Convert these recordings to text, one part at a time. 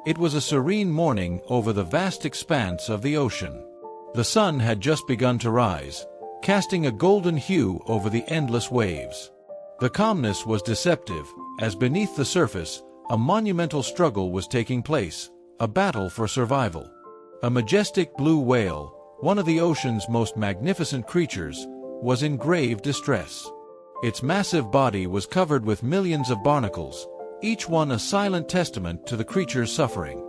It was a serene morning over the vast expanse of the ocean. The sun had just begun to rise, casting a golden hue over the endless waves. The calmness was deceptive, as beneath the surface, a monumental struggle was taking place, a battle for survival. A majestic blue whale, one of the ocean's most magnificent creatures, was in grave distress. Its massive body was covered with millions of barnacles, each one a silent testament to the creature's suffering.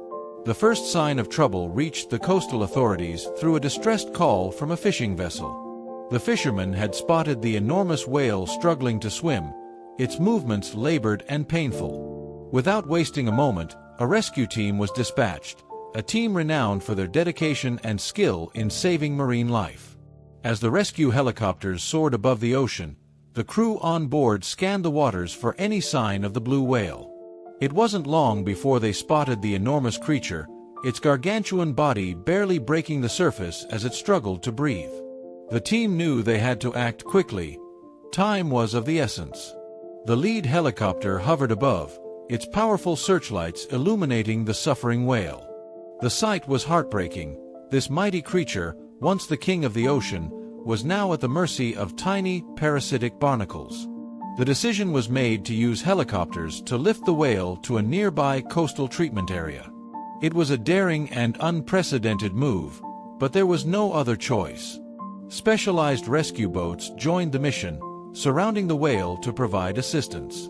The first sign of trouble reached the coastal authorities through a distressed call from a fishing vessel. The fishermen had spotted the enormous whale struggling to swim, its movements labored and painful. Without wasting a moment, a rescue team was dispatched, a team renowned for their dedication and skill in saving marine life. As the rescue helicopters soared above the ocean, the crew on board scanned the waters for any sign of the blue whale. It wasn't long before they spotted the enormous creature, its gargantuan body barely breaking the surface as it struggled to breathe. The team knew they had to act quickly. Time was of the essence. The lead helicopter hovered above, its powerful searchlights illuminating the suffering whale. The sight was heartbreaking. This mighty creature, once the king of the ocean, was now at the mercy of tiny, parasitic barnacles. The decision was made to use helicopters to lift the whale to a nearby coastal treatment area. It was a daring and unprecedented move, but there was no other choice. Specialized rescue boats joined the mission, surrounding the whale to provide assistance.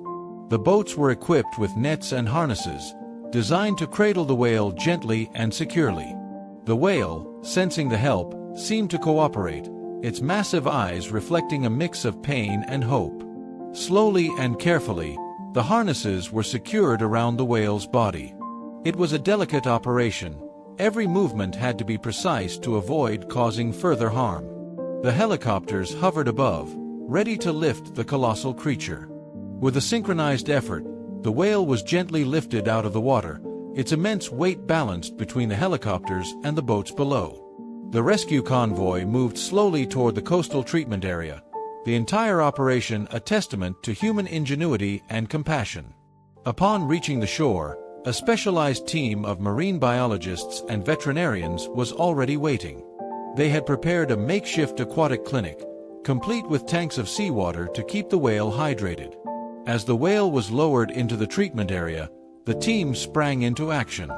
The boats were equipped with nets and harnesses, designed to cradle the whale gently and securely. The whale, sensing the help, seemed to cooperate, its massive eyes reflecting a mix of pain and hope. Slowly and carefully, the harnesses were secured around the whale's body. It was a delicate operation. Every movement had to be precise to avoid causing further harm. The helicopters hovered above, ready to lift the colossal creature. With a synchronized effort, the whale was gently lifted out of the water, its immense weight balanced between the helicopters and the boats below. The rescue convoy moved slowly toward the coastal treatment area, the entire operation a testament to human ingenuity and compassion. Upon reaching the shore, a specialized team of marine biologists and veterinarians was already waiting. They had prepared a makeshift aquatic clinic, complete with tanks of seawater to keep the whale hydrated. As the whale was lowered into the treatment area, the team sprang into action.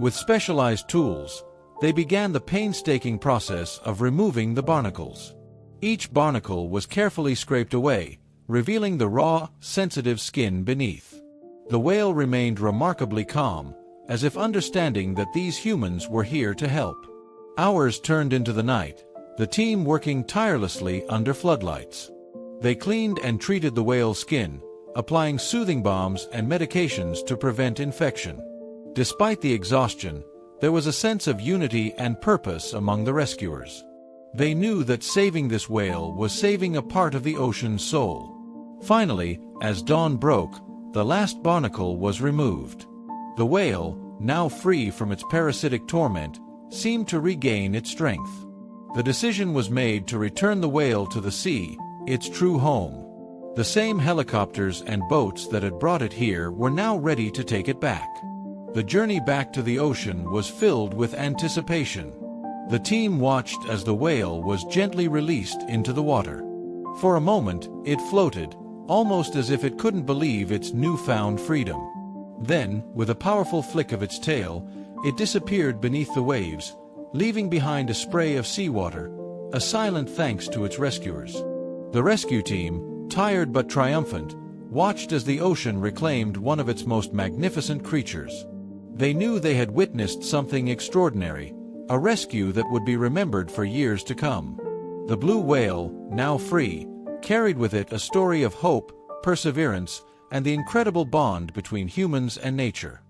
With specialized tools, they began the painstaking process of removing the barnacles. Each barnacle was carefully scraped away, revealing the raw, sensitive skin beneath. The whale remained remarkably calm, as if understanding that these humans were here to help. Hours turned into the night, the team working tirelessly under floodlights. They cleaned and treated the whale's skin, applying soothing balms and medications to prevent infection. Despite the exhaustion, there was a sense of unity and purpose among the rescuers. They knew that saving this whale was saving a part of the ocean's soul. Finally, as dawn broke, the last barnacle was removed. The whale, now free from its parasitic torment, seemed to regain its strength. The decision was made to return the whale to the sea, its true home. The same helicopters and boats that had brought it here were now ready to take it back. The journey back to the ocean was filled with anticipation. The team watched as the whale was gently released into the water. For a moment, it floated, almost as if it couldn't believe its newfound freedom. Then, with a powerful flick of its tail, it disappeared beneath the waves, leaving behind a spray of seawater, a silent thanks to its rescuers. The rescue team, tired but triumphant, watched as the ocean reclaimed one of its most magnificent creatures. They knew they had witnessed something extraordinary, a rescue that would be remembered for years to come. The blue whale, now free, carried with it a story of hope, perseverance, and the incredible bond between humans and nature.